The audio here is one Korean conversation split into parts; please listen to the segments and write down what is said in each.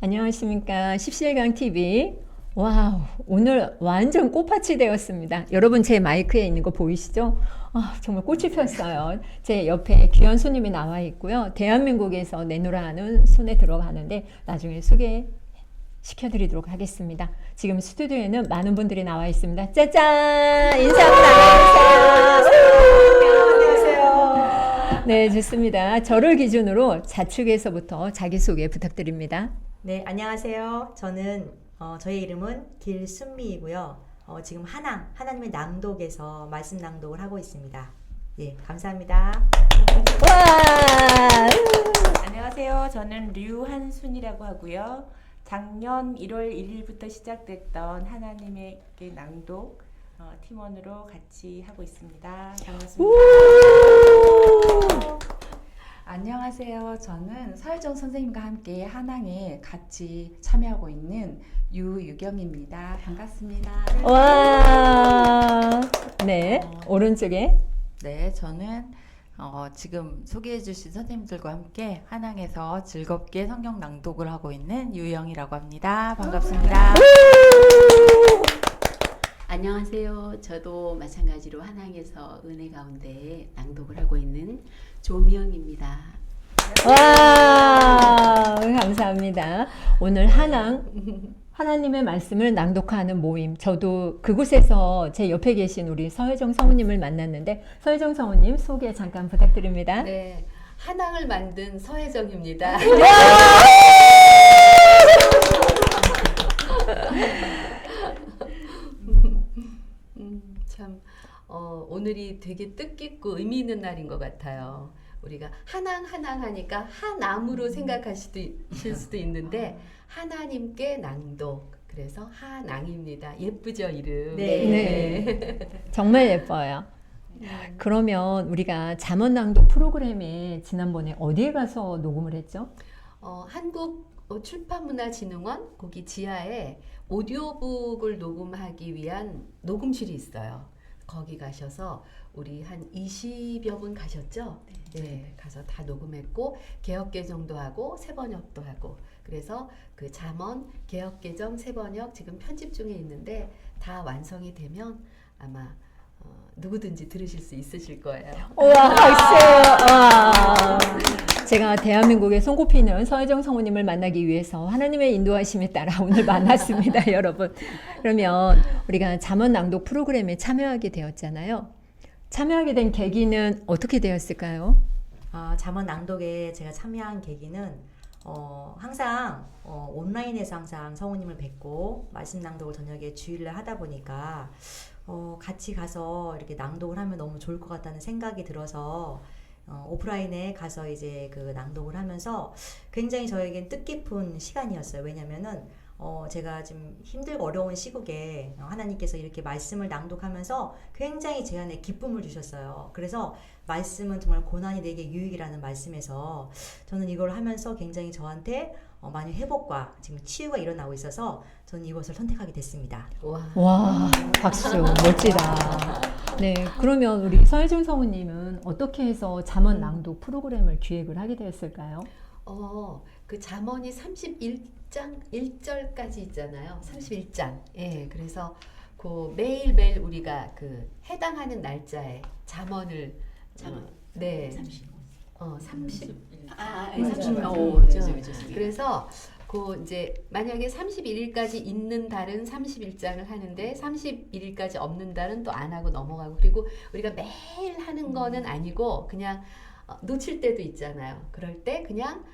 안녕하십니까. 십시일강 TV. 와우, 오늘 완전 꽃밭이 되었습니다. 여러분 제 마이크에 있는 거 보이시죠? 아, 정말 꽃이 폈어요. 제 옆에 귀한 손님이 나와 있고요. 대한민국에서 내노라하는 손에 들어가는데 나중에 소개시켜드리도록 하겠습니다. 지금 스튜디오에는 많은 분들이 나와 있습니다. 짜잔! 인사 한번 나눠주세요. 네, 좋습니다. 저를 기준으로 좌측에서부터 자기소개 부탁드립니다. 네, 안녕하세요. 저의 이름은 길순미이고요. 지금 하나님의 낭독에서 말씀 낭독을 하고 있습니다. 예, 감사합니다. 와! 안녕하세요. 저는 류한순이라고 하고요. 작년 1월 1일부터 시작됐던 하나님의 낭독 팀원으로 같이 하고 있습니다. 반갑습니다. 안녕하세요. 저는 서혜정 선생님과 함께 한항에 같이 참여하고 있는 유유경입니다. 반갑습니다. 와! 네, 오른쪽에. 네, 저는 지금 소개해 주신 선생님들과 함께 한항에서 즐겁게 성경 낭독을 하고 있는 유영이라고 합니다. 반갑습니다. 안녕하세요. 저도 마찬가지로 한항에서 은혜 가운데 낭독을 하고 있는 조미영입니다. 와! 감사합니다. 오늘 하나님의 말씀을 낭독하는 모임. 저도 그곳에서 제 옆에 계신 우리 서혜정 성우님을 만났는데, 서혜정 성우님 소개 잠깐 부탁드립니다. 네, 한항을 만든 서혜정입니다. 참 오늘이 되게 뜻깊고 의미 있는 날인 것 같아요. 우리가 한항 하니까 한암으로 생각하실 수도 있는데 하나님께 낭독, 그래서 한항입니다. 예쁘죠, 이름? 네. 정말 예뻐요. 그러면 우리가 잠언 낭독 프로그램에 지난번에 어디에 가서 녹음을 했죠? 한국 출판문화진흥원 거기 지하에 오디오북을 녹음하기 위한 녹음실이 있어요. 거기 가셔서 우리 한 20여 분 가셨죠? 네, 가서 다 녹음했고 개역개정도 하고 새번역도 하고, 그래서 그 잠언 개역개정 새번역 지금 편집 중에 있는데 다 완성이 되면 아마 누구든지 들으실 수 있으실 거예요. 우와, 박수! 와. 제가 대한민국에 손꼽히는 서혜정 성우님을 만나기 위해서 하나님의 인도하심에 따라 오늘 만났습니다, 여러분. 그러면 우리가 잠언 낭독 프로그램에 참여하게 되었잖아요. 참여하게 된 계기는 어떻게 되었을까요? 잠언 낭독에 제가 참여한 계기는 항상 온라인에서 항상 성우님을 뵙고 말씀 낭독을 저녁에 주일날 하다 보니까 같이 가서 이렇게 낭독을 하면 너무 좋을 것 같다는 생각이 들어서 오프라인에 가서 이제 그 낭독을 하면서 굉장히 저에겐 뜻깊은 시간이었어요. 왜냐면은 제가 지금 힘들고 어려운 시국에 하나님께서 이렇게 말씀을 낭독하면서 굉장히 제 안에 기쁨을 주셨어요. 그래서 말씀은 정말 고난이 내게 유익이라는 말씀에서 저는 이걸 하면서 굉장히 저한테 많은 회복과 지금 치유가 일어나고 있어서 저는 이것을 선택하게 됐습니다. 와, 박수. 멋지다. 네, 그러면 우리 서혜정 성우님은 어떻게 해서 잠언 낭독 프로그램을 기획을 하게 되었을까요? 그 잠언이 31장 1절까지 있잖아요. 31장. 예, 그래서 그 매일매일 우리가 그 해당하는 날짜에 잠언을 네. 30. 그래서 그 이제 만약에 31일까지 있는 달은 31장을 하는데 31일까지 없는 달은 또 안 하고 넘어가고, 그리고 우리가 매일 하는 거는 아니고 그냥 놓칠 때도 있잖아요. 그럴 때 그냥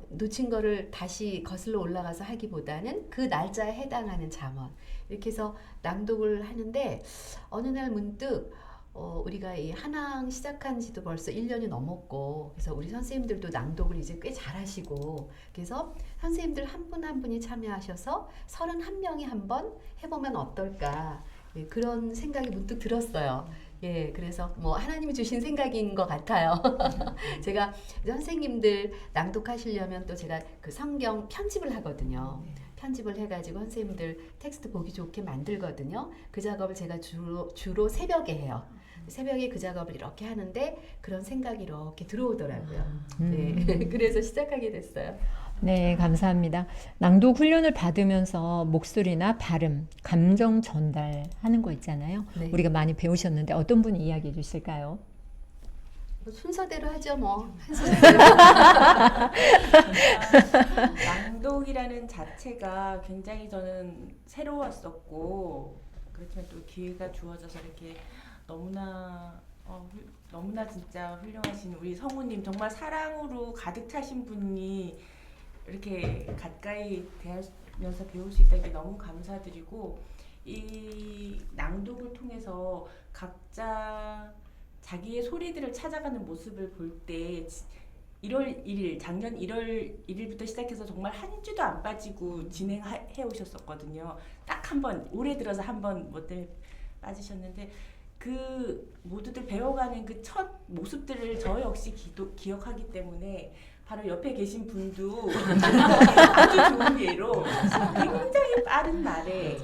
놓친 거를 다시 거슬러 올라가서 하기보다는 그 날짜에 해당하는 잠언 이렇게 해서 낭독을 하는데, 어느 날 문득 우리가 이 한항 시작한 지도 벌써 1년이 넘었고, 그래서 우리 선생님들도 낭독을 이제 꽤 잘하시고, 그래서 선생님들 한 분 한 분이 참여하셔서 31명이 한번 해보면 어떨까, 예, 그런 생각이 문득 들었어요. 예, 그래서 뭐 하나님이 주신 생각인 것 같아요. 제가 선생님들 낭독하시려면 또 제가 그 성경 편집을 하거든요. 편집을 해가지고 선생님들 텍스트 보기 좋게 만들거든요. 그 작업을 제가 주로 새벽에 해요. 새벽에 그 작업을 이렇게 하는데 그런 생각이 이렇게 들어오더라고요. 네. 그래서 시작하게 됐어요. 네, 감사합니다. 낭독 훈련을 받으면서 목소리나 발음, 감정 전달하는 거 있잖아요. 네. 우리가 많이 배우셨는데 어떤 분이 이야기해 주실까요? 뭐 순서대로 하죠 뭐. 낭독이라는 자체가 굉장히 저는 새로웠었고 그렇지만 또 기회가 주어져서 이렇게 너무나 너무나 진짜 훌륭하신 우리 성우님 정말 사랑으로 가득 차신 분이 이렇게 가까이 대하면서 배울 수 있다는 게 너무 감사드리고 이 낭독을 통해서 각자 자기의 소리들을 찾아가는 모습을 볼 때 1월 1일, 작년 1월 1일부터 시작해서 정말 한 주도 안 빠지고 진행해 오셨었거든요. 딱 한 번, 올해 들어서 한 번 뭐 때문에 빠지셨는데 그 모두들 배워가는 그 첫 모습들을 저 역시 기억하기 때문에 바로 옆에 계신 분도 아주 좋은 예로 굉장히 빠른 말에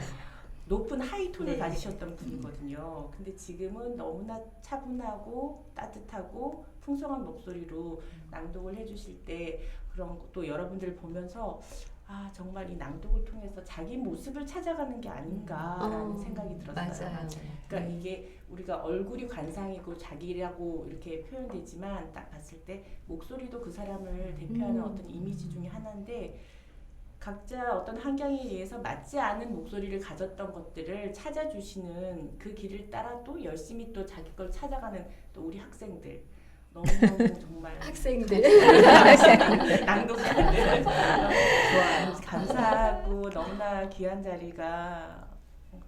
높은 하이톤을 가지셨던 분이거든요. 근데 지금은 너무나 차분하고 따뜻하고 풍성한 목소리로 낭독을 해주실 때 그런 또 여러분들을 보면서 아 정말 이 낭독을 통해서 자기 모습을 찾아가는 게 아닌가라는 생각이 들었어요. 맞아요. 그러니까 이게 우리가 얼굴이 관상이고 자기라고 이렇게 표현되지만 딱 봤을 때 목소리도 그 사람을 대표하는 어떤 이미지 중에 하나인데 각자 어떤 환경에 의해서 맞지 않은 목소리를 가졌던 것들을 찾아주시는 그 길을 따라 또 열심히 또 자기 걸 찾아가는 또 우리 학생들 너무너무 정말 학생들. 낭독자들 좋아요. 감사하고 너무나 귀한 자리가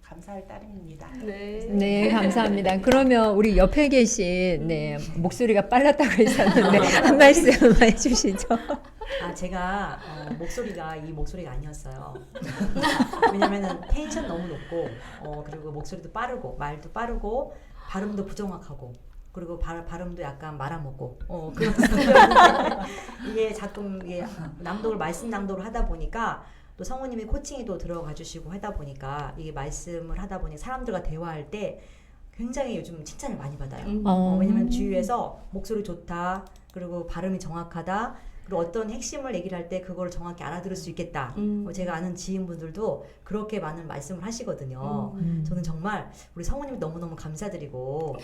감사할 따름입니다. 네. 네, 감사합니다. 그러면 우리 옆에 계신 목소리가 빨랐다고 했었는데 한 말씀 해주시죠. 아, 제가 목소리가 이 목소리가 아니었어요. 왜냐면은 텐션 너무 높고 그리고 목소리도 빠르고 말도 빠르고 발음도 부정확하고 그리고 발음도 약간 말아먹고 그런 스타일이었는데 이게 자꾸 이게 낭독을 말씀 낭독을 하다 보니까 또 성우님이 코칭이 또 들어가 주시고 하다 보니까 이게 말씀을 하다 보니 사람들과 대화할 때 굉장히 요즘 칭찬을 많이 받아요. 왜냐면 주위에서 목소리 좋다 그리고 발음이 정확하다 그리고 어떤 핵심을 얘기를 할 때 그걸 정확히 알아들을 수 있겠다. 제가 아는 지인분들도 그렇게 많은 말씀을 하시거든요. 저는 정말 우리 성우님 너무너무 감사드리고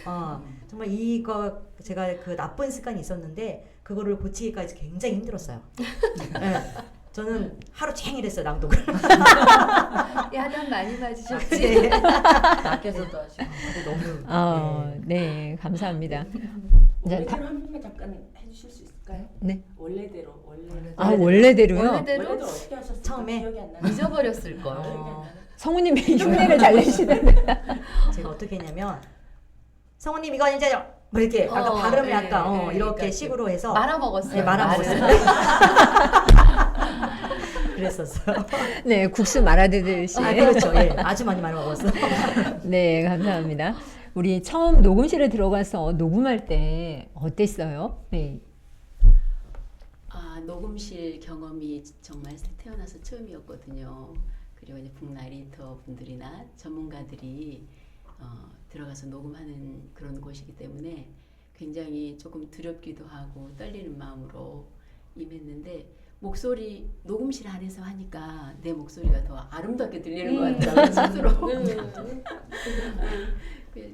정말 이거 제가 그 나쁜 습관이 있었는데 그거를 고치기까지 굉장히 힘들었어요. 네. 저는 하루 종일 했어요 낭독을. 야단 많이 맞으셨지. 네. 밖에서도 하시고. 근데 너무 네, 감사합니다. 원래대로 한 번만 잠깐 해주실 수 있을까요? 네. 원래대로. 아, 원래대로요? 원래대로 원래대로 어떻게 하셨어요? 처음에 기억이 안 나요. 잊어버렸을 기억이 걸. 안 나요. 성우님이 흉내를 잘 내시는데. 제가 어떻게 했냐면 성우님 이거 이제 뭐 이렇게 약간 발음을 네, 약간 네, 이렇게 그러니까 식으로 해서 말아먹었어요. 네, 말아먹었어요. 말을. 그랬었어요. 네, 국수 말아드듯이. 그렇죠. 예, 아주 많이 말아먹었어요. 네, 감사합니다. 우리 처음 녹음실에 들어가서 녹음할 때 어땠어요? 네. 녹음실 경험이 정말 태어나서 처음이었거든요. 그리고 이제 북나리터 분들이나 전문가들이 들어가서 녹음하는 그런 곳이기 때문에 굉장히 조금 두렵기도 하고 떨리는 마음으로 임했는데 목소리 녹음실 안에서 하니까 내 목소리가 더 아름답게 들리는 것 같더라고요 스스로.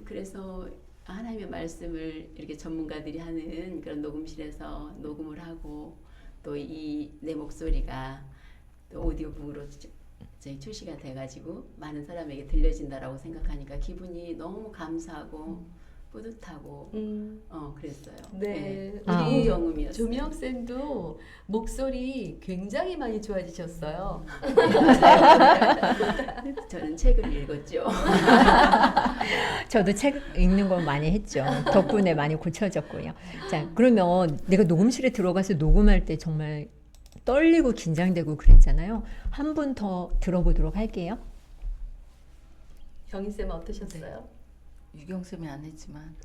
그래서 하나님의 말씀을 이렇게 전문가들이 하는 그런 녹음실에서 녹음을 하고 또 이 내 목소리가 또 오디오북으로 저희 출시가 돼가지고 많은 사람에게 들려진다라고 생각하니까 기분이 너무 감사하고 뿌듯하고 그랬어요. 네. 좋은 우리 경험이었어요. 조명 쌤도 목소리 굉장히 많이 좋아지셨어요. 저는 책을 읽었죠. 저도 책 읽는 거 많이 했죠. 덕분에 많이 고쳐졌고요. 자, 그러면 내가 녹음실에 들어가서 녹음할 때 정말 떨리고 긴장되고 그랬잖아요. 한 분 더 들어보도록 할게요. 경희 쌤은 어떠셨어요? 유경 쌤이 안 했지만.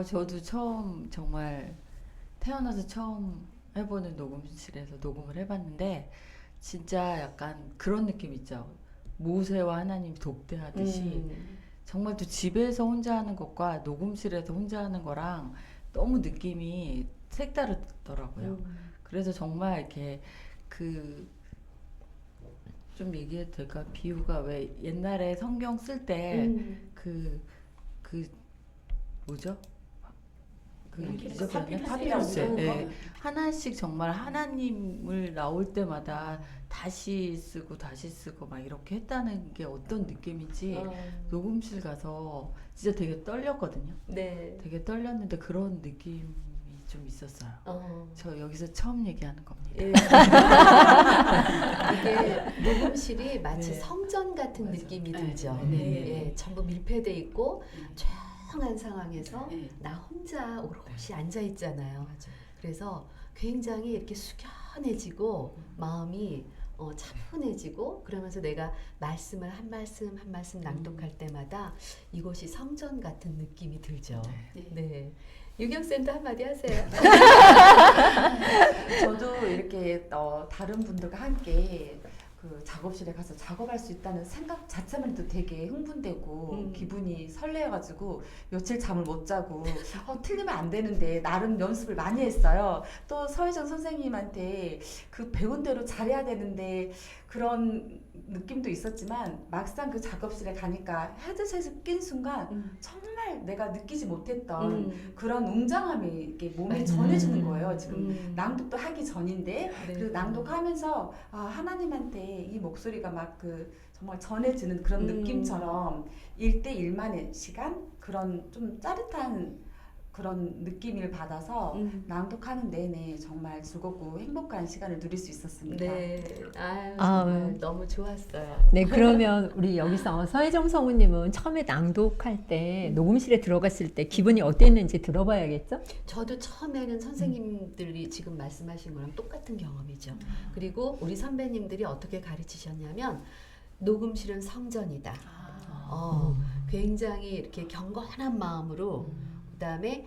저도 처음 정말 태어나서 처음 해보는 녹음실에서 녹음을 해봤는데 진짜 약간 그런 느낌 있죠. 모세와 하나님이 독대하듯이 정말 또 집에서 혼자 하는 것과 녹음실에서 혼자 하는 거랑 너무 느낌이 색다르더라고요. 그래서 정말 이렇게 그 좀 얘기해도 될까? 비유가 왜 옛날에 성경 쓸 때 그 뭐죠? 그 잊어버렸네. 파피루스. 예. 하나씩 정말 하나님을 나올 때마다 다시 쓰고 다시 쓰고 막 이렇게 했다는 게 어떤 느낌인지 녹음실 가서 진짜 되게 떨렸거든요. 네. 되게 떨렸는데 그런 느낌이 좀 있었어요. 저 여기서 처음 얘기하는 겁니다. 예. 이게 녹음실이 마치 네. 성전 같은 맞아. 느낌이 네. 들죠. 네. 예, 전부 밀폐돼 있고 조용한 상황에서 네. 나 혼자 오롯이 앉아 있잖아요. 그래서 굉장히 이렇게 숙연해지고 마음이 차분해지고 그러면서 내가 말씀을 한 말씀 한 말씀 낭독할 때마다 이곳이 성전 같은 느낌이 들죠. 네. 네. 유경쌤도 한마디 하세요. 저도 이렇게 다른 분들과 함께 그 작업실에 가서 작업할 수 있다는 생각 자체만 해도 되게 흥분되고 기분이 설레가지고 며칠 잠을 못 자고 틀리면 안 되는데 나름 연습을 많이 했어요. 또 서혜정 선생님한테 그 배운 대로 잘해야 되는데 그런 느낌도 있었지만 막상 그 작업실에 가니까 헤드셋을 낀 순간 정말 내가 느끼지 못했던 그런 웅장함이 이렇게 몸에 전해지는 거예요. 지금 낭독도 하기 전인데 그래서 낭독하면서 하나님한테 이 목소리가 막 그 정말 전해지는 그런 느낌처럼 1대1만의 시간 그런 좀 짜릿한 그런 느낌을 받아서 낭독하는 내내 정말 즐겁고 행복한 시간을 누릴 수 있었습니다. 네. 아유, 아, 정말 너무 좋았어요. 네, 그러면 우리 여기서 서혜정 성우님은 처음에 낭독할 때 녹음실에 들어갔을 때 기분이 어땠는지 들어봐야겠죠? 저도 처음에는 선생님들이 지금 말씀하신 거랑 똑같은 경험이죠. 그리고 우리 선배님들이 어떻게 가르치셨냐면 녹음실은 성전이다. 굉장히 이렇게 경건한 마음으로 그다음에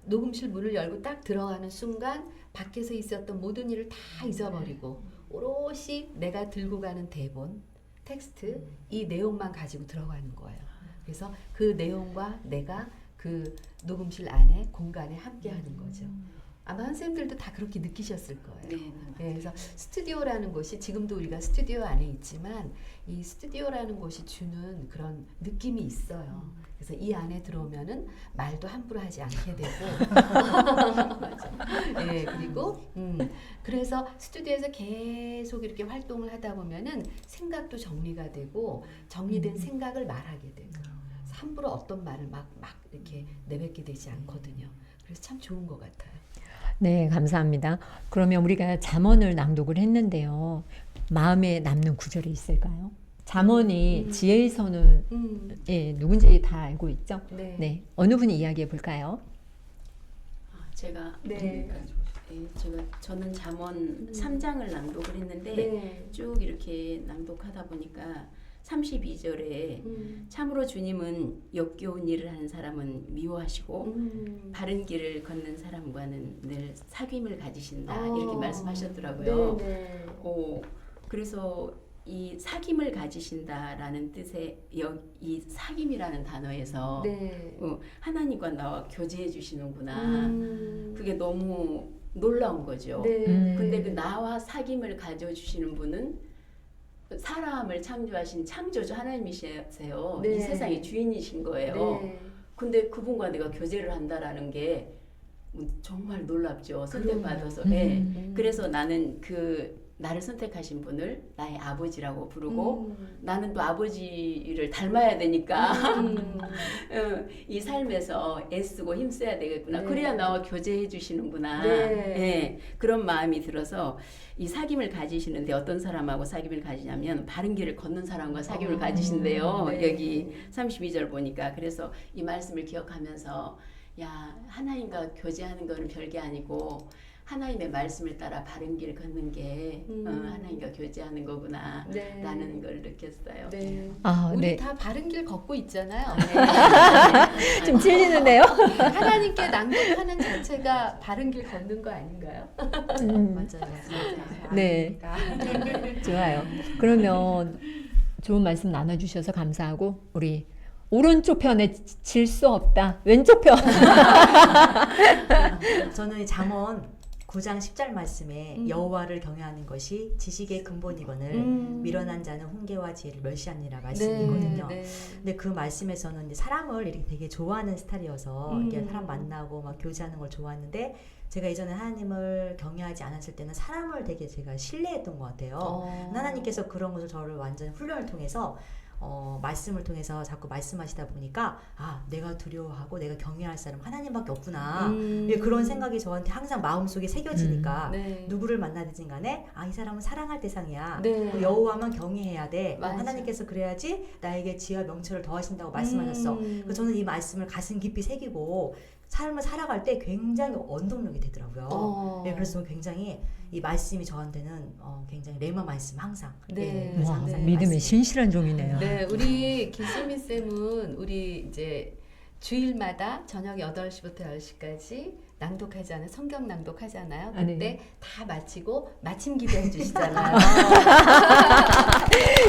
녹음실 문을 열고 딱 들어가는 순간 밖에서 있었던 모든 일을 다 잊어버리고 오롯이 내가 들고 가는 대본, 텍스트 이 내용만 가지고 들어가는 거예요. 그래서 그 내용과 내가 그 녹음실 안에 공간에 함께 하는 거죠. 아마 선생님들도 다 그렇게 느끼셨을 거예요. 네. 네, 그래서 스튜디오라는 곳이 지금도 우리가 스튜디오 안에 있지만 이 스튜디오라는 곳이 주는 그런 느낌이 있어요. 그래서 이 안에 들어오면은 말도 함부로 하지 않게 되고, 맞아. 네, 그리고 그래서 스튜디오에서 계속 이렇게 활동을 하다 보면은 생각도 정리가 되고 정리된 생각을 말하게 되고 그래서 함부로 어떤 말을 막 이렇게 내뱉게 되지 않거든요. 그래서 참 좋은 것 같아요. 네, 감사합니다. 그러면 우리가 잠언을 낭독을 했는데요. 마음에 남는 구절이 있을까요? 잠언이 지혜의 예, 누군지 다 알고 있죠? 네. 네, 어느 분이 이야기해 볼까요? 제가 네. 저는 잠언 3장을 낭독을 했는데 네. 쭉 이렇게 낭독하다 보니까 32절에 참으로 주님은 역겨운 일을 하는 사람은 미워하시고 바른 길을 걷는 사람과는 늘 사귐을 가지신다 이렇게 말씀하셨더라고요. 네. 그래서 이 사귐을 가지신다라는 뜻의 이 사귐이라는 단어에서 네. 하나님과 나와 교제해 주시는구나. 그게 너무 놀라운 거죠. 네. 근데 그 나와 사귐을 가져주시는 분은 사람을 창조하신 창조주 하나님이세요. 네. 이 세상의 주인이신 거예요. 네. 근데 그분과 내가 교제를 한다라는 게 정말 놀랍죠. 선택받아서. 네. 그래서 나는 나를 선택하신 분을 나의 아버지라고 부르고 나는 또 아버지를 닮아야 되니까 이 삶에서 애쓰고 힘써야 되겠구나. 네. 그래야 나와 교제해 주시는구나. 네. 네. 그런 마음이 들어서 이 사귐을 가지시는데 어떤 사람하고 사귐을 가지냐면 바른 길을 걷는 사람과 사귐을 가지신대요. 네. 여기 32절 보니까. 그래서 이 말씀을 기억하면서 야, 하나님과 교제하는 거는 별게 아니고 하나님의 말씀을 따라 바른 길 걷는 게 하나님과 교제하는 거구나 네. 라는 걸 느꼈어요. 네. 아, 우리 네. 다 바른 길 걷고 있잖아요. 좀 찔리는데요? 하나님께 낭독하는 자체가 바른 길 걷는 거 아닌가요? 맞아요. 네. 좋아요. 그러면 좋은 말씀 나눠주셔서 감사하고 우리 오른쪽 편에 질 수 없다. 왼쪽 편. 저는 잠언 9장 10절 말씀에 여호와를 경외하는 것이 지식의 근본이거늘 미련한 자는 훈계와 지혜를 멸시하니라 말씀이거든요. 네. 근데 그 말씀에서는 이제 사람을 이렇게 되게 좋아하는 스타일이어서 이렇게 사람 만나고 막 교제하는 걸 좋아하는데 제가 예전에 하나님을 경외하지 않았을 때는 사람을 되게 제가 신뢰했던 것 같아요. 하나님께서 그런 것을 저를 완전 훈련을 통해서 말씀을 통해서 자꾸 말씀하시다 보니까 아 내가 두려워하고 내가 경외할 사람 하나님밖에 없구나. 예, 그런 생각이 저한테 항상 마음속에 새겨지니까 네. 누구를 만나든지 간에 아 이 사람은 사랑할 대상이야. 네. 여호와만 경외해야 돼. 맞아. 하나님께서 그래야지 나에게 지혜와 명철을 더하신다고 말씀하셨어. 그래서 저는 이 말씀을 가슴 깊이 새기고 삶을 살아갈 때 굉장히 원동력이 되더라고요. 네, 그래서 저는 굉장히 이 말씀이 저한테는 굉장히 레마 말씀 항상. 네. 그래서 와, 항상 믿음의 말씀이. 신실한 종이네요. 네, 우리 김수미 쌤은 우리 이제 주일마다 저녁 8시부터 10시까지 낭독하잖아요. 성경 낭독하잖아요. 아, 네. 그때 다 마치고 마침 기도해 주시잖아요.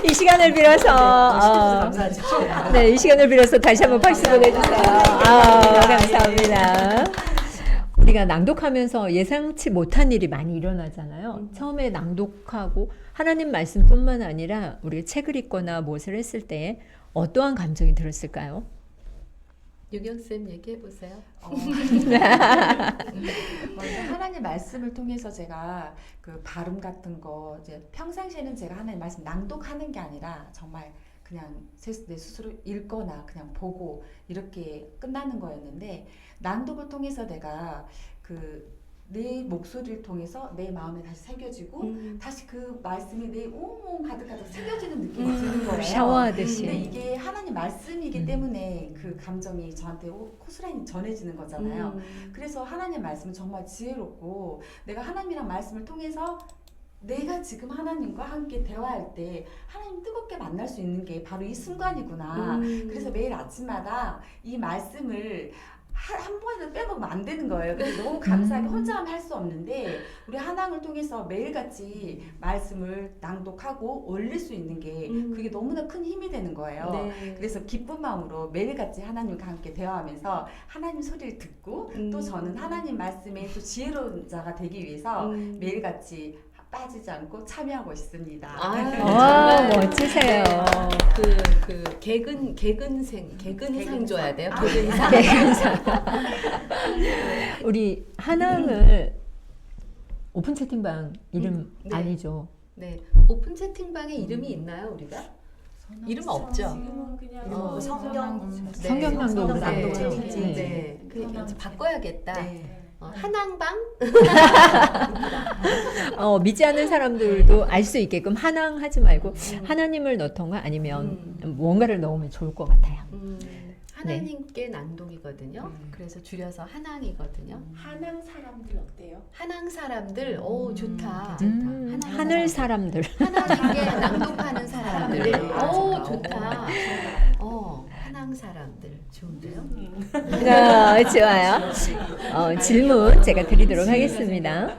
이 시간을 빌어서 감사하죠. 네, 이 시간을 빌어서 다시 한번 박수 보내주세요. 감사합니다. 우리가 낭독하면서 예상치 못한 일이 많이 일어나잖아요. 처음에 낭독하고 하나님 말씀뿐만 아니라 우리가 책을 읽거나 무엇을 했을 때 어떠한 감정이 들었을까요? 유경 쌤 얘기해 보세요. 먼저 하나님 말씀을 통해서 제가 그 발음 같은 거 이제 평상시에는 제가 하나님 말씀 낭독하는 게 아니라 정말 그냥 내 스스로 읽거나 그냥 보고 이렇게 끝나는 거였는데 낭독을 통해서 내가 그 내 목소리를 통해서 내 마음에 다시 새겨지고 다시 그 말씀이 내 온몸 가득가득 새겨지는 느낌이 드는 거예요. 샤워하듯이. 근데 이게 하나님 말씀이기 때문에 그 감정이 저한테 고스란히 전해지는 거잖아요. 그래서 하나님 말씀은 정말 지혜롭고 내가 하나님이랑 말씀을 통해서 내가 지금 하나님과 함께 대화할 때 하나님 뜨겁게 만날 수 있는 게 바로 이 순간이구나. 그래서 매일 아침마다 이 말씀을 한 번에도 빼먹으면 안 되는 거예요. 근데 너무 감사하게 혼자 하면 할 수 없는데 우리 한항을 통해서 매일같이 말씀을 낭독하고 올릴 수 있는 게 그게 너무나 큰 힘이 되는 거예요. 네. 그래서 기쁜 마음으로 매일같이 하나님과 함께 대화하면서 하나님 소리를 듣고 또 저는 하나님 말씀에 또 지혜로운 자가 되기 위해서 매일같이 빠지지 않고 참여하고 있습니다. 와, 멋지세요. 그 개근상 줘야 돼요. 개근상. 우리 한항을 오픈 채팅방 이름 네. 아니죠? 네. 오픈 채팅방에 이름이 있나요, 우리가? 이름 없죠. 지금은 그냥 성경 성경 낭독으로 낭독 돼요. 채팅지. 네. 그 이제 바꿔야겠다. 네. 한항방? 믿지 않는 사람들도 알 수 있게끔 한항 하지 말고 하나님을 넣던가 아니면 뭔가를 넣으면 좋을 것 같아요. 하나님께 낭독이거든요. 그래서 줄여서 한항이거든요. 한양 사람들 어때요? 한항 사람들, 오 좋다. 하늘 사람들. 하나님께 낭독하는 사람들, 오 맞아. 좋다. 한항 사람들 좋은데요? 좋아요. 질문 제가 드리도록 하겠습니다.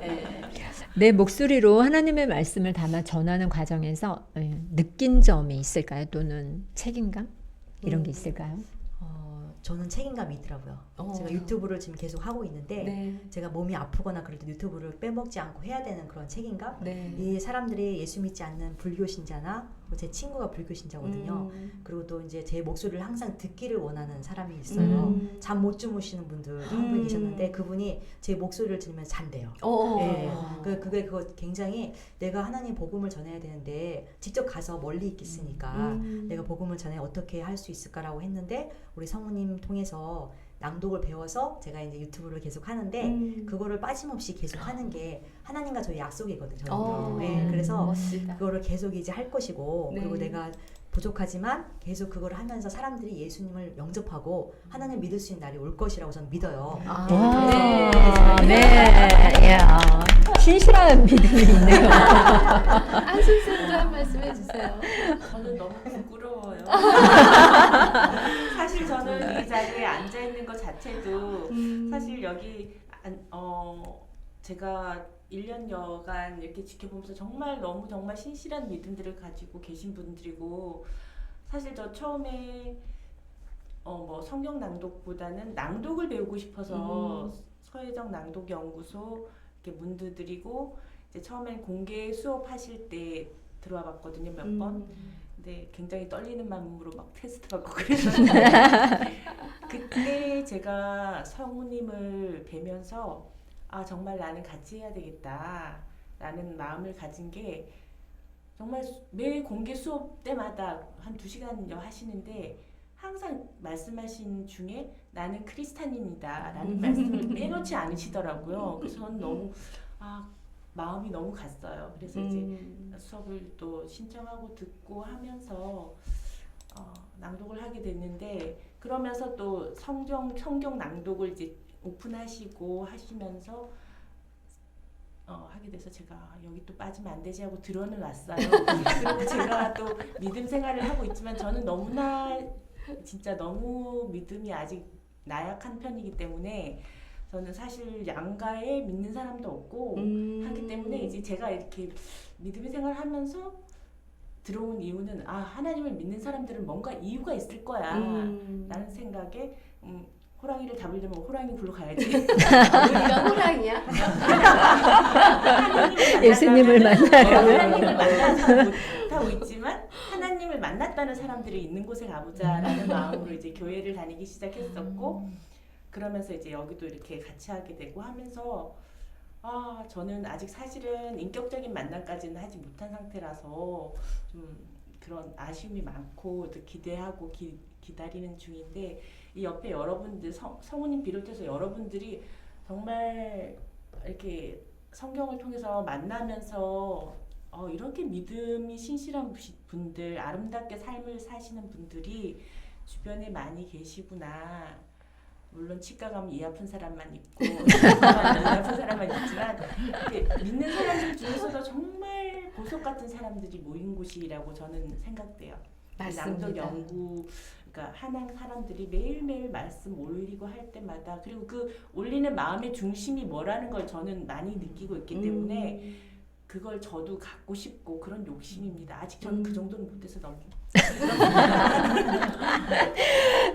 내 목소리로 하나님의 말씀을 담아 전하는 과정에서 느낀 점이 있을까요? 또는 책임감? 이런 게 있을까요? 저는 책임감이 있더라고요. 제가 유튜브를 지금 계속 하고 있는데 네. 제가 몸이 아프거나 그럴 때 유튜브를 빼먹지 않고 해야 되는 그런 책임감? 네. 이 사람들이 예수 믿지 않는 불교 신자나 제 친구가 불교 신자거든요. 그리고 또 이제 제 목소리를 항상 듣기를 원하는 사람이 있어요. 잠 못 주무시는 분들 한 분이 계셨는데 그분이 제 목소리를 들으면 잔대요. 예. 그게 그거 굉장히 내가 하나님 복음을 전해야 되는데 직접 가서 멀리 있겠으니까 내가 복음을 전해 어떻게 할 수 있을까라고 했는데 우리 성우님 통해서 낭독을 배워서 제가 이제 유튜브를 계속 하는데 그거를 빠짐없이 계속 하는 게 하나님과 저희 약속이거든요. 저희도. 네, 그래서 멋지다. 그거를 계속 이제 할 것이고 네. 그리고 내가 부족하지만 계속 그걸 하면서 사람들이 예수님을 영접하고 하나님 믿을 수 있는 날이 올 것이라고 저는 믿어요. 이야, 신실한 믿음이 있네요. 안순쌤도 한 말씀 해주세요. 저는 너무 부끄러워요. 사실 저는 이 자리에 앉아 있는 것 자체도 사실 여기 제가 1년여간 이렇게 지켜보면서 정말 신실한 믿음들을 가지고 계신 분들이고 사실 저 처음에 뭐 성경 낭독보다는 낭독을 배우고 싶어서 서혜정 낭독 연구소 이렇게 문 두드리고 이제 처음엔 공개 수업 하실 때 들어와 봤거든요, 몇 번. 근데 굉장히 떨리는 마음으로 막 테스트 받고 그랬었는데 그때 제가 성우님을 뵈면서 아 정말 나는 같이 해야 되겠다라는 마음을 가진 게 정말 매 공개 수업 때마다 한 2시간여 하시는데 항상 말씀하신 중에 나는 크리스찬인이다라는 말씀을 빼놓지 않으시더라고요. 그래서 저는 너무 마음이 너무 갔어요. 그래서 이제 수업을 또 신청하고 듣고 하면서 낭독을 하게 됐는데 그러면서 또 성경 낭독을 이제 오픈하시고 하시면서 하게 돼서 제가 여기 또 빠지면 안 되지 하고 들어는 왔어요. 그리고 제가 또 믿음 생활을 하고 있지만 저는 너무나 진짜 너무 믿음이 아직 나약한 편이기 때문에 저는 사실 양가에 믿는 사람도 없고 하기 때문에 이제 제가 이렇게 믿음의 생활을 하면서 들어온 이유는 하나님을 믿는 사람들은 뭔가 이유가 있을 거야 라는 생각에 호랑이를 잡으려면 호랑이 굴러 가야지. 우리가 호랑이야? 예수님을 만나려면 하나님을 만나지 못하고 있지만 하나님을 만났다는 사람들이 있는 곳에 가보자라는 마음으로 이제 교회를 다니기 시작했었고 그러면서 이제 여기도 이렇게 같이 하게 되고 하면서 저는 아직 사실은 인격적인 만남까지는 하지 못한 상태라서 좀 그런 아쉬움이 많고 또 기대하고 기다리는 중인데 이 옆에 여러분들 성우님 비롯해서 여러분들이 정말 이렇게 성경을 통해서 만나면서 이렇게 믿음이 신실한 분들 아름답게 삶을 사시는 분들이 주변에 많이 계시구나. 물론 치과 가면 이 아픈 사람만 있고 이 아픈 사람만 있지만 이렇게 믿는 사람들 중에서도 정말 보석 같은 사람들이 모인 곳이라고 저는 생각돼요. 낭독 연구 그러니까 한양 사람들이 매일매일 말씀 올리고 할 때마다 그리고 그 올리는 마음의 중심이 뭐라는 걸 저는 많이 느끼고 있기 때문에 그걸 저도 갖고 싶고 그런 욕심입니다. 아직 저는 그 정도는 못해서 너무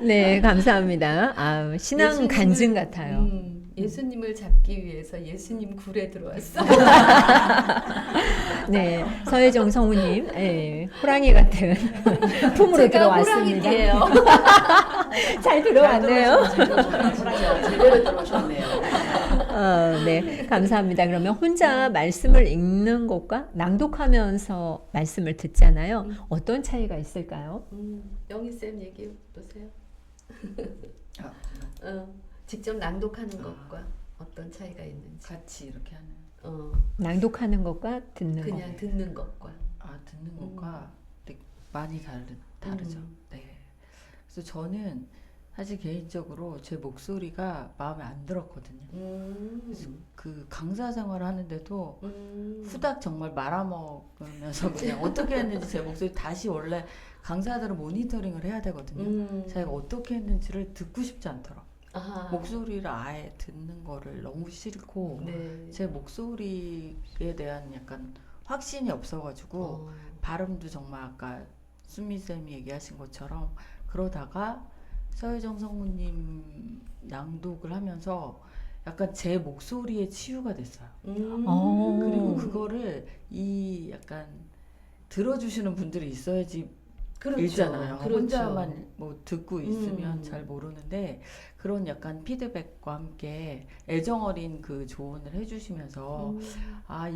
네, 감사합니다. 신앙 간증 같아요. 예수님을 잡기 위해서 예수님 굴에 들어왔어. 네, 서혜정 성우님, 호랑이 같은 품으로 들어왔습니다. 호랑이예요. 잘 들어왔네요. 제대로 들어오셨네요. 네, 감사합니다. 그러면 혼자 말씀을 읽는 것과 낭독하면서 말씀을 듣잖아요. 어떤 차이가 있을까요? 영희 쌤 얘기해 보세요. 직접 낭독하는 것과 어떤 차이가 있는지. 같이 이렇게 하는. 낭독하는 것과 듣는 것. 그냥 듣는 것과. 듣는 것과 되게 많이 다르죠. 네. 그래서 저는 사실 개인적으로 제 목소리가 마음에 안 들었거든요. 그래서 그 강사 생활을 하는데도 후딱 정말 말아먹으면서 그냥 어떻게 했는지 제 목소리 다시 원래 강사들은 모니터링을 해야 되거든요. 제가 어떻게 했는지를 듣고 싶지 않더라고요. 목소리를 아예 듣는 거를 너무 싫고 네. 제 목소리에 대한 약간 확신이 없어가지고 발음도 정말 아까 수미쌤이 얘기하신 것처럼 그러다가 서혜정 성우님 낭독을 하면서 약간 제 목소리에 치유가 됐어요. 그리고 그거를 약간 들어주시는 분들이 있어야지 읽잖아요. 혼자만 뭐 듣고 있으면 잘 모르는데 그런 약간 피드백과 함께 애정 어린 그 조언을 해주시면서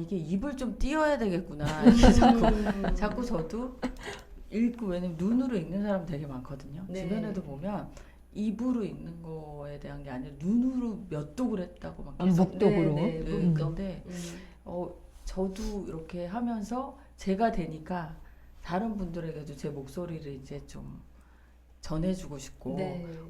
이게 입을 좀 띄어야 되겠구나. 이렇게 자꾸 저도 읽고 왜냐면 눈으로 읽는 사람 되게 많거든요. 네. 주변에도 보면 입으로 읽는 거에 대한 게 아니라 눈으로 몇 독을 했다고 막 계속 목독으로. 읽는데 저도 이렇게 하면서 제가 되니까 다른 분들에게도 제 목소리를 이제 좀 전해주고 싶고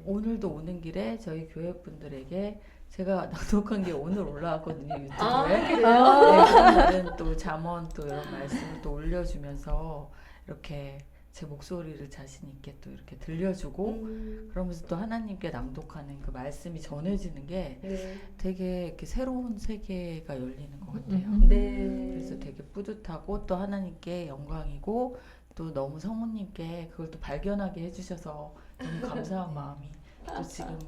오늘도 오는 길에 저희 교회 분들에게 제가 낭독한 게 오늘 올라왔거든요, 유튜브에. 그날은 또 잠언 또 이런 말씀을 또 올려주면서 이렇게 제 목소리를 자신 있게 또 이렇게 들려주고 그러면서 또 하나님께 낭독하는 그 말씀이 전해지는 게 되게 이렇게 새로운 세계가 열리는 것 같아요. 그래서 되게 뿌듯하고 또 하나님께 영광이고 또 너무 성우님께 그걸 또 발견하게 해주셔서 너무 감사한 마음이 또 지금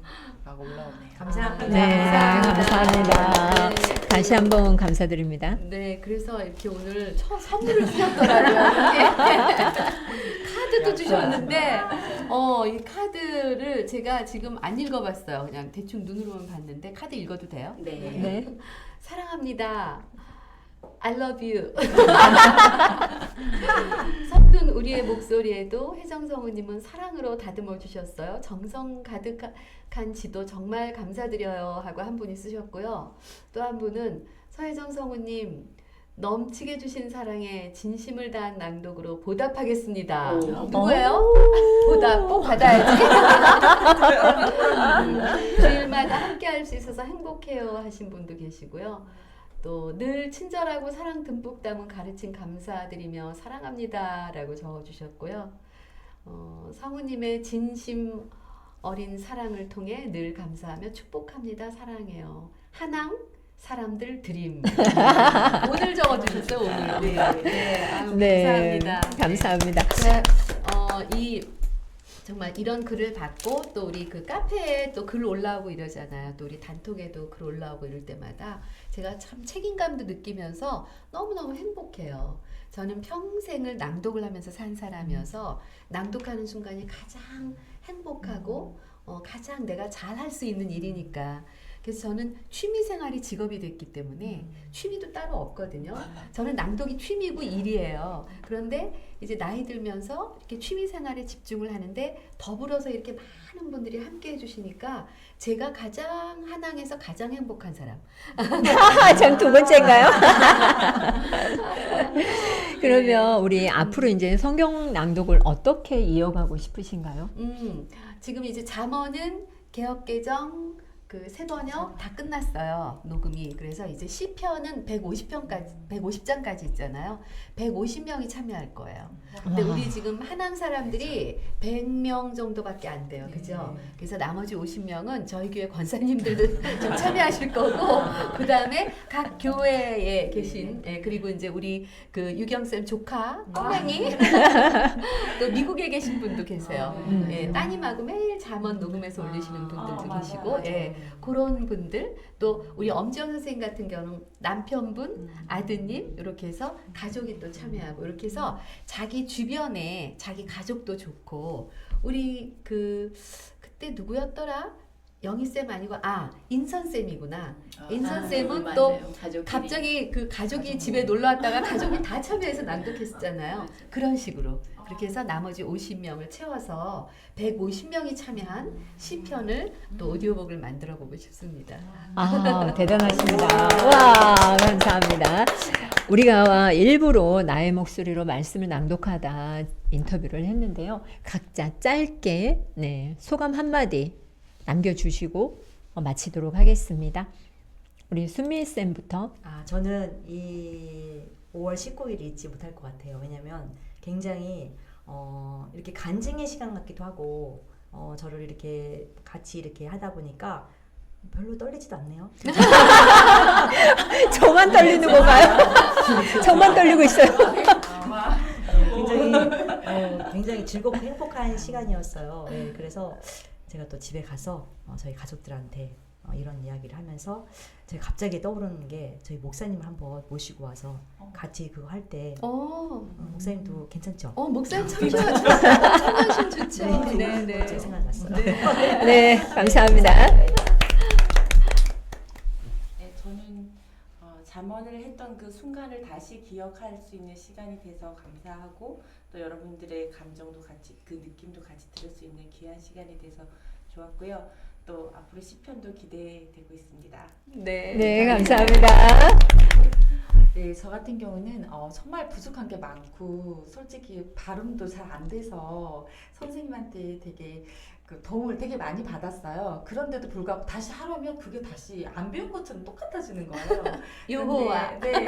막 올라오네요. 감사합니다. 네, 감사합니다. 네. 다시 한번 감사드립니다. 네, 그래서 이렇게 오늘 선물을 주셨더라고요. 이렇게 카드도 주셨는데, 이 카드를 제가 지금 안 읽어봤어요. 그냥 대충 눈으로만 봤는데 카드 읽어도 돼요? 네. 네. 사랑합니다. I love you. 서툰 우리의 목소리에도 혜정 성우님은 사랑으로 다듬어 주셨어요. 정성 가득한 지도 정말 감사드려요 하고 한 분이 쓰셨고요. 또 한 분은 서혜정 성우님 넘치게 주신 사랑에 진심을 다한 낭독으로 보답하겠습니다. 누구예요? 보답 꼭 받아야지. 주일마다 함께 할 수 있어서 행복해요 하신 분도 계시고요. 또 늘 친절하고 사랑 듬뿍 담은 가르침 감사드리며 사랑합니다 라고 적어주셨고요. 성우님의 진심 어린 사랑을 통해 늘 감사하며 축복합니다. 사랑해요. 한왕 사람들 드림. 오늘 적어주셨어요. 오늘. 네. 아유, 네, 감사합니다. 감사합니다. 네. 정말 이런 글을 받고 또 우리 그 카페에 또 글 올라오고 이러잖아요. 또 우리 단톡에도 글 올라오고 이럴 때마다 제가 참 책임감도 느끼면서 너무너무 행복해요. 저는 평생을 낭독을 하면서 산 사람이어서 낭독하는 순간이 가장 행복하고 가장 내가 잘할 수 있는 일이니까. 그래서 저는 취미생활이 직업이 됐기 때문에 취미도 따로 없거든요. 저는 낭독이 취미고 일이에요. 그런데 이제 나이 들면서 이렇게 취미생활에 집중을 하는데 더불어서 이렇게 많은 분들이 함께 해주시니까 제가 가장 한항에서 가장 행복한 사람. 전 두 번째인가요? 그러면 우리 앞으로 이제 성경 낭독을 어떻게 이어가고 싶으신가요? 지금 이제 잠언은 개역개정 그 세 번역 다 끝났어요. 녹음이. 그래서 이제 시편은 150장까지 있잖아요. 150명이 참여할 거예요. 근데 우리 지금 한항 사람들이 100명 정도밖에 안 돼요. 그죠? 그래서 나머지 50명은 저희 교회 권사님들도 좀 참여하실 거고, 그 다음에 각 교회에 계신, 그리고 이제 우리 그 유경쌤 조카, 꼬맹이, 또 미국에 계신 분도 계세요. 따님하고 매일 잠언 녹음해서 올리시는 분들도 계시고, 그런 분들, 또 우리 엄지영 선생님 같은 경우는 남편분, 아드님 이렇게 해서 가족이 또 참여하고 이렇게 해서 자기 주변에 자기 가족도 좋고 우리 그때 누구였더라? 영희쌤 아니고 인선쌤이구나. 인선쌤은 또 갑자기 그 가족이 집에 놀러 왔다가 가족이 다 참여해서 낭독했었잖아요. 그런 식으로 그렇게 해서 나머지 50명을 채워서 150명이 참여한 시편을 또 오디오북을 만들어 보고 싶습니다. 대단하십니다. 와, 감사합니다. 우리가 일부러 나의 목소리로 말씀을 낭독하다 인터뷰를 했는데요. 각자 짧게 소감 한마디 남겨주시고 마치도록 하겠습니다. 우리 순미 쌤부터. 저는 이 5월 19일을 잊지 못할 것 같아요. 왜냐면 굉장히 이렇게 간증의 시간 같기도 하고 저를 이렇게 같이 이렇게 하다 보니까 별로 떨리지도 않네요. 저만 떨리는 건가요? 저만 떨리고 있어요. 굉장히 즐겁고 행복한 시간이었어요. 그래서 제가 또 집에 가서 저희 가족들한테 이런 이야기를 하면서 제가 갑자기 떠오르는 게 저희 목사님을 한번 모시고 와서 같이 그거 할 때 목사님도 괜찮죠? 목사님 참여하시면 좋죠. 네. 제 생각났어요. 네, 감사합니다. 저는 잠언을 했던 그 순간을 다시 기억할 수 있는 시간이 돼서 감사하고 또 여러분들의 감정도 같이 그 느낌도 같이 들을 수 있는 귀한 시간이 돼서 좋았고요. 또 앞으로 시편도 기대되고 있습니다. 네, 감사합니다. 네, 저 같은 경우는 정말 부족한 게 많고 솔직히 발음도 잘 안 돼서 선생님한테 되게 도움을 되게 많이 받았어요. 그런데도 불구하고 다시 하려면 그게 다시 안 배운 것처럼 똑같아지는 거예요. 여호와. 네.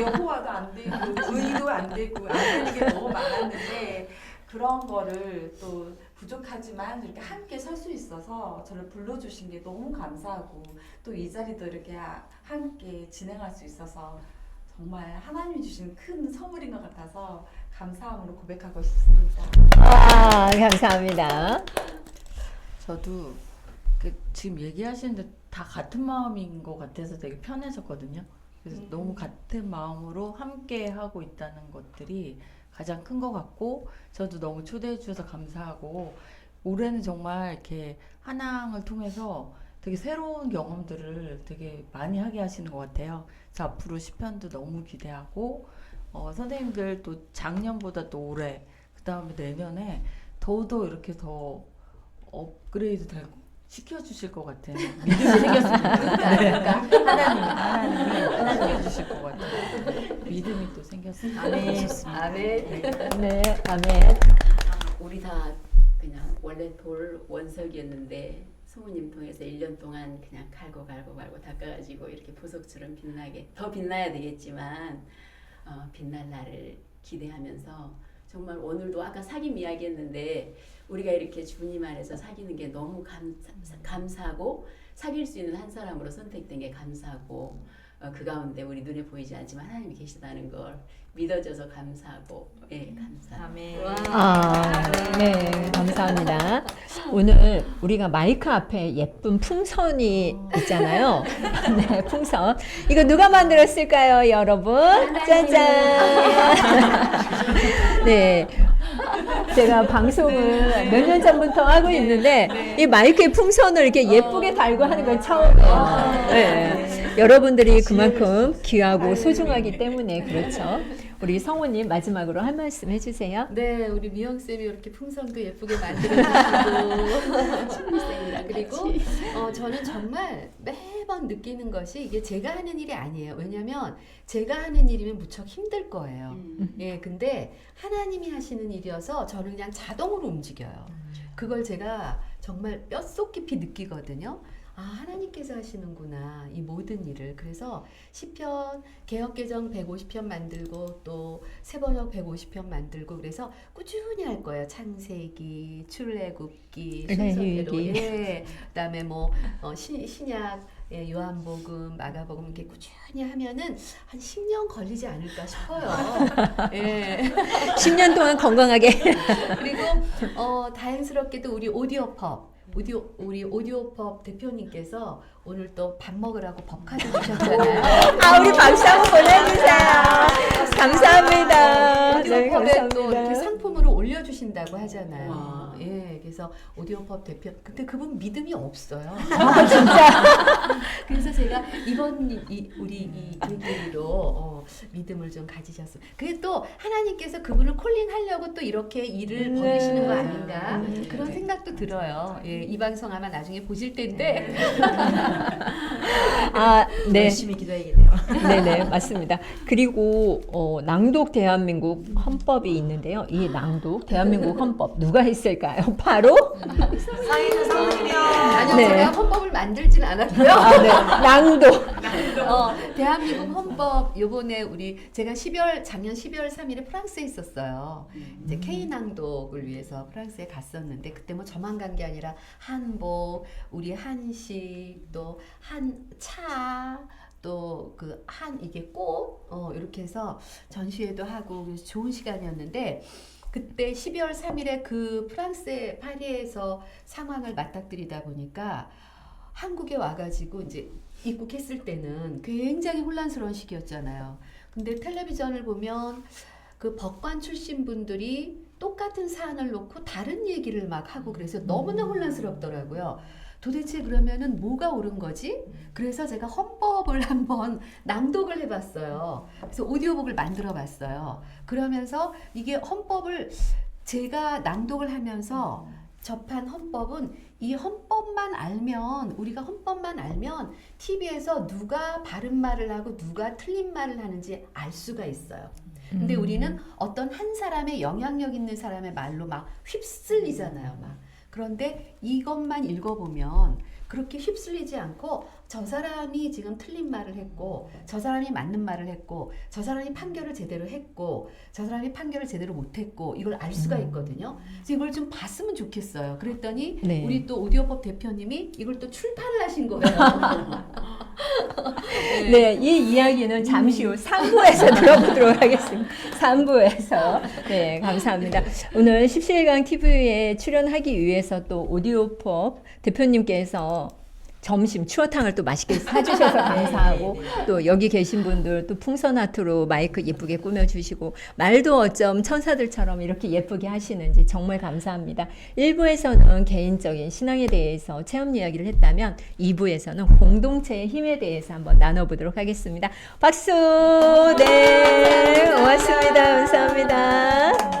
여호와도 안 되고 의도 안 되고 안 되는 게 너무 많았는데 그런 거를 또 부족하지만 이렇게 함께 설 수 있어서 저를 불러주신 게 너무 감사하고 또 이 자리도 이렇게 함께 진행할 수 있어서 정말 하나님이 주신 큰 선물인 것 같아서 감사함으로 고백하고 싶습니다. 아, 감사합니다. 저도 지금 얘기하시는데 다 같은 마음인 것 같아서 되게 편해졌거든요. 그래서 너무 같은 마음으로 함께 하고 있다는 것들이 가장 큰 것 같고, 저도 너무 초대해 주셔서 감사하고, 올해는 정말 이렇게 한항을 통해서 되게 새로운 경험들을 되게 많이 하게 하시는 것 같아요. 그래서 앞으로 10편도 너무 기대하고, 선생님들 또 작년보다 또 올해, 그 다음에 내년에 더더 이렇게 더 업그레이드 시켜주실 것 같아요. 믿음이 생겼습니다. 네. 하나님이 시켜주실 것 같아요. 믿음이 또 생겼습니다. 아멘. 아멘. 네, 아멘. 우리 다 그냥 원래 돌 원석이었는데 성우님 통해서 1년 동안 그냥 갈고 닦아가지고 이렇게 보석처럼 빛나게 더 빛나야 되겠지만 빛날 날을 기대하면서 정말 오늘도 아까 사귐 이야기했는데 우리가 이렇게 주님 안에서 사귀는 게 너무 감사하고 사귈 수 있는 한 사람으로 선택된 게 감사하고 그 가운데 우리 눈에 보이지 않지만 하나님이 계시다는 걸 믿어져서 감사하고 감사합니다. 아멘. 아, 네, 감사합니다. 오늘 우리가 마이크 앞에 예쁜 풍선이 있잖아요. 네, 풍선. 이거 누가 만들었을까요, 여러분? 짜잔! 네. 제가 방송을 몇 년 전부터 하고 있는데 이 마이크에 풍선을 이렇게 예쁘게 달고 하는 건 처음이에요. 네. 여러분들이 그만큼 귀하고 소중하기 때문에 그렇죠. 우리 성우님 마지막으로 한 말씀 해주세요. 네, 우리 미영 쌤이 이렇게 풍선도 예쁘게 만들어주시고 신입생이라 그리고 저는 정말 매번 느끼는 것이 이게 제가 하는 일이 아니에요. 왜냐하면 제가 하는 일이면 무척 힘들 거예요. 예, 근데 하나님이 하시는 일이어서 저는 그냥 자동으로 움직여요. 그걸 제가 정말 뼛속 깊이 느끼거든요. 아, 하나님께서 하시는구나, 이 모든 일을. 그래서 시편, 개역개정 150편 만들고 또 새번역 150편 만들고 그래서 꾸준히 할 거예요. 창세기, 출애굽기, 순서대로. 예. 그다음에 뭐 신약, 예, 요한복음, 마가복음 이렇게 꾸준히 하면은 한 10년 걸리지 않을까 싶어요. 예. 10년 동안 건강하게. 그리고 다행스럽게도 우리 우리 오디오펍 대표님께서 오늘 또 밥 먹으라고 법카드 주셨잖아요. 아, 우리 박수 한번 보내주세요. 감사합니다. 네, 오디오펍에 또 이렇게 감사합니다. 상품으로 올려주신다고 하잖아요. 와. 예, 그래서 오디오펍 대표, 근데 그분 믿음이 없어요. 진짜. 그래서 제가 이번 우리 이 계기로 믿음을 좀 가지셨어요. 그게 또 하나님께서 그분을 콜링하려고 또 이렇게 일을 벌이시는 거 아닌가 그런 생각도 들어요. 예, 이 방송 아마 나중에 보실 텐데. 아, 네. 열심히 기도해야겠네요. 네네, 맞습니다. 그리고 낭독 대한민국 헌법이 있는데요. 이 낭독 대한민국 헌법 누가 했을까요? 바로 사인은 성님이요. 아니요, 네. 제가 헌법을 만들진 않았고요. 아, 네. 낭독. 대한민국 헌법 요번에 제가 작년 12월 3일에 프랑스에 있었어요. 이제 K 낭독을 위해서 프랑스에 갔었는데 그때 뭐 저만 간 게 아니라 한복, 우리 한식, 또 한차, 또 이게 꽃 이렇게 해서 전시회도 하고 그래서 좋은 시간이었는데 그때 12월 3일에 그 프랑스의 파리에서 상황을 맞닥뜨리다 보니까 한국에 와가지고 이제 입국했을 때는 굉장히 혼란스러운 시기였잖아요. 근데 텔레비전을 보면 그 법관 출신 분들이 똑같은 사안을 놓고 다른 얘기를 막 하고 그래서 너무나 혼란스럽더라고요. 도대체 그러면은 뭐가 옳은 거지? 그래서 제가 헌법을 한번 낭독을 해봤어요. 그래서 오디오북을 만들어 봤어요. 그러면서 이게 헌법을 제가 낭독을 하면서 접한 헌법은 이 헌법만 알면 우리가 헌법만 알면 TV에서 누가 바른 말을 하고 누가 틀린 말을 하는지 알 수가 있어요. 근데 우리는 어떤 한 사람의 영향력 있는 사람의 말로 막 휩쓸리잖아요. 막. 그런데 이것만 읽어보면 그렇게 휩쓸리지 않고 저 사람이 지금 틀린 말을 했고 저 사람이 맞는 말을 했고 저 사람이 판결을 제대로 했고 저 사람이 판결을 제대로 못했고 이걸 알 수가 있거든요. 그래서 이걸 좀 봤으면 좋겠어요. 그랬더니 네. 우리 또 오디오법 대표님이 이걸 또 출판을 하신 거예요. 네, 이 이야기는 잠시 후 3부에서 들어보도록 하겠습니다. 3부에서. 네, 감사합니다. 오늘 17강 TV에 출연하기 위해서 또 오디오법 대표님께서 점심 추어탕을 또 맛있게 사주셔서 감사하고 또 여기 계신 분들 또 풍선아트로 마이크 예쁘게 꾸며주시고 말도 어쩜 천사들처럼 이렇게 예쁘게 하시는지 정말 감사합니다. 1부에서는 개인적인 신앙에 대해서 체험 이야기를 했다면 2부에서는 공동체의 힘에 대해서 한번 나눠보도록 하겠습니다. 박수! 네, 고맙습니다. 감사합니다.